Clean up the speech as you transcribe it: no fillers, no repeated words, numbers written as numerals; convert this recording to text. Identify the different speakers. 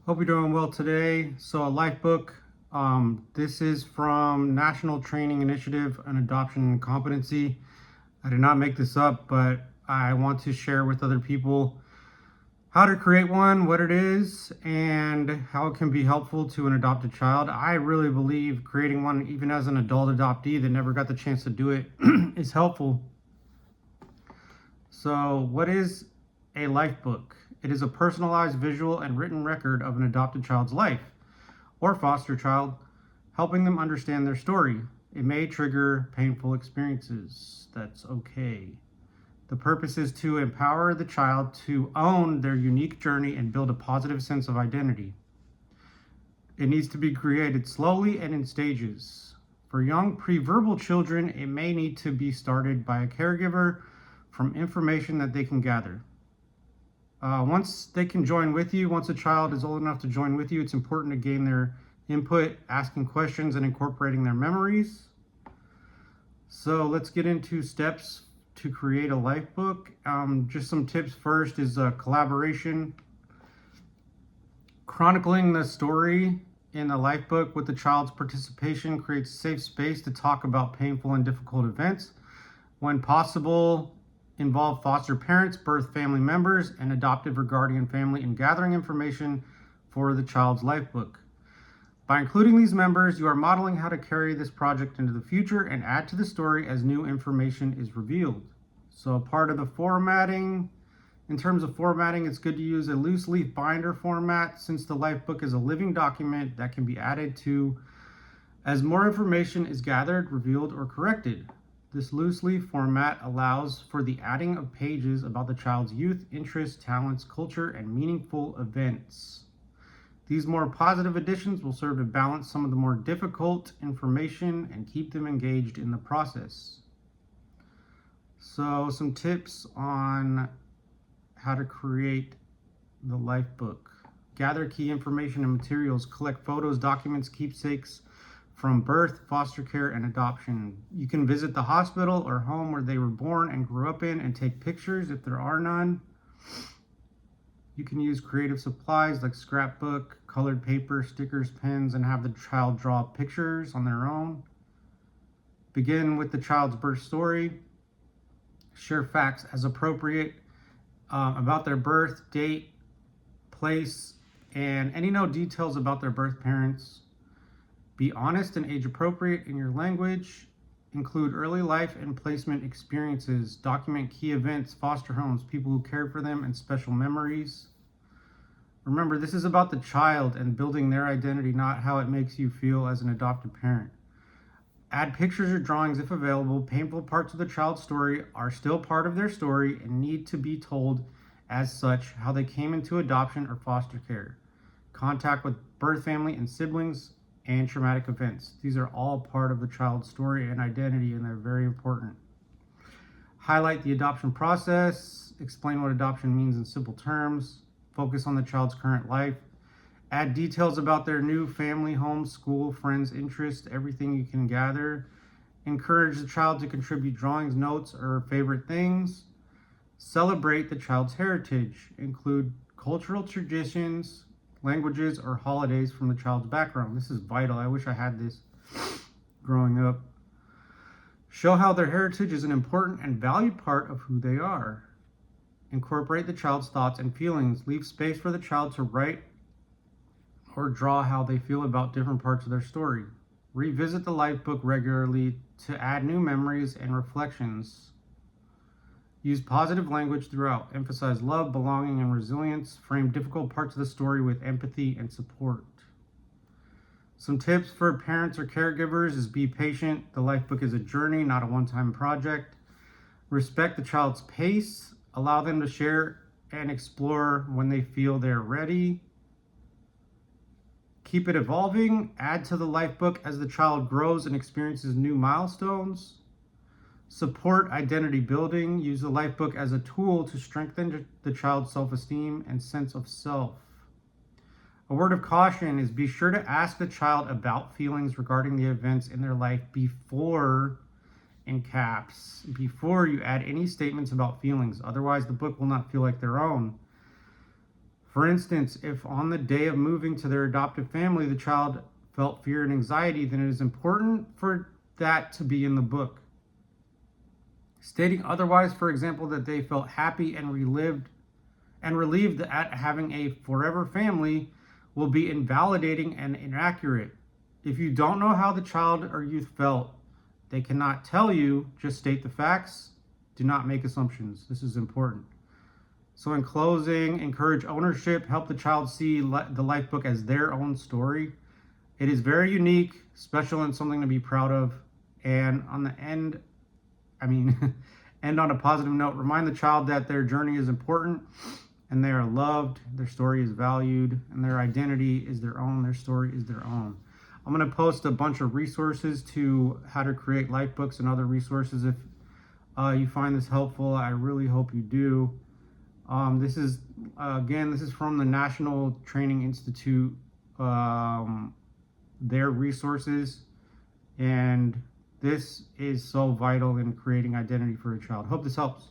Speaker 1: Hope you're doing well today. So a life book. This is from National Training Initiative on Adoption and Competency. I did not make this up, but I want to share with other people how to create one, what it is, and how it can be helpful to an adopted child. I really believe creating one, even as an adult adoptee that never got the chance to do it, is helpful. So, what is a life book? It is a personalized visual and written record of an adopted child's life or foster child, helping them understand their story. It may trigger painful experiences. That's okay. The purpose is to empower the child to own their unique journey and build a positive sense of identity. It needs to be created slowly and in stages. For young pre-verbal children, it may need to be started by a caregiver from information that they can gather. Once they can join with you, once a child is old enough to join with you, it's important to gain their input, asking questions, and incorporating their memories. So let's get into steps to create a life book. Just some tips. First is collaboration. Chronicling the story in the life book with the child's participation creates a safe space to talk about painful and difficult events. When possible, involve foster parents, birth family members, and adoptive or guardian family in gathering information for the child's life book. By including these members, you are modeling how to carry this project into the future and add to the story as new information is revealed. So part of the formatting, in terms of formatting, it's good to use a loose leaf binder format since the life book is a living document that can be added to as more information is gathered, revealed, or corrected. This loose leaf format allows for the adding of pages about the child's youth, interests, talents, culture, and meaningful events. These more positive additions will serve to balance some of the more difficult information and keep them engaged in the process. So, some tips on how to create the life book. Gather key information and materials, collect photos, documents, keepsakes from birth, foster care, and adoption. You can visit the hospital or home where they were born and grew up in and take pictures if there are none. You can use creative supplies like scrapbook, colored paper, stickers, pens, and have the child draw pictures on their own. Begin with the child's birth story. Share facts as appropriate about their birth, date, place, and any details about their birth parents. Be honest and age appropriate in your language. Include early life and placement experiences. Document key events, foster homes, people who cared for them, and special memories. Remember, this is about the child and building their identity, not how it makes you feel as an adopted parent. Add pictures or drawings if available. Painful parts of the child's story are still part of their story and need to be told as such, how they came into adoption or foster care. Contact with birth family and siblings, and traumatic events. These are all part of the child's story and identity, and they're very important. Highlight the adoption process. Explain what adoption means in simple terms. Focus on the child's current life. Add details about their new family, home, school, friends, interests, everything you can gather. Encourage the child to contribute drawings, notes, or favorite things. Celebrate the child's heritage. Include cultural traditions, languages, or holidays from the child's background. This is vital. I wish I had this growing up. Show how their heritage is an important and valued part of who they are. Incorporate the child's thoughts and feelings. Leave space for the child to write or draw how they feel about different parts of their story. Revisit the life book regularly to add new memories and reflections. Use positive language throughout. Emphasize love, belonging, and resilience. Frame difficult parts of the story with empathy and support. Some tips for parents or caregivers is be patient. The life book is a journey, not a one-time project. Respect the child's pace. Allow them to share and explore when they feel they're ready. Keep it evolving. Add to the life book as the child grows and experiences new milestones. Support identity building. Use the life book as a tool to strengthen the child's self-esteem and sense of self. A word of caution is be sure to ask the child about feelings regarding the events in their life before, in caps, before you add any statements about feelings. Otherwise, the book will not feel like their own. For instance, if on the day of moving to their adoptive family, the child felt fear and anxiety, then it is important for that to be in the book. Stating otherwise, for example, that they felt happy and relieved at having a forever family, will be invalidating and inaccurate. If you don't know how the child or youth felt, they cannot tell you. Just state the facts. Do not make assumptions. This is important. So in closing, encourage ownership. Help the child see the life book as their own story. It is very unique, special, and something to be proud of. And on the end, end on a positive note. Remind the child that their journey is important and they are loved, their story is valued, and their identity is their own, their story is their own. I'm going to post a bunch of resources to how to create life books and other resources. If you find this helpful, I really hope you do. This is from the National Training Institute, their resources, and this is so vital in creating identity for a child. Hope this helps.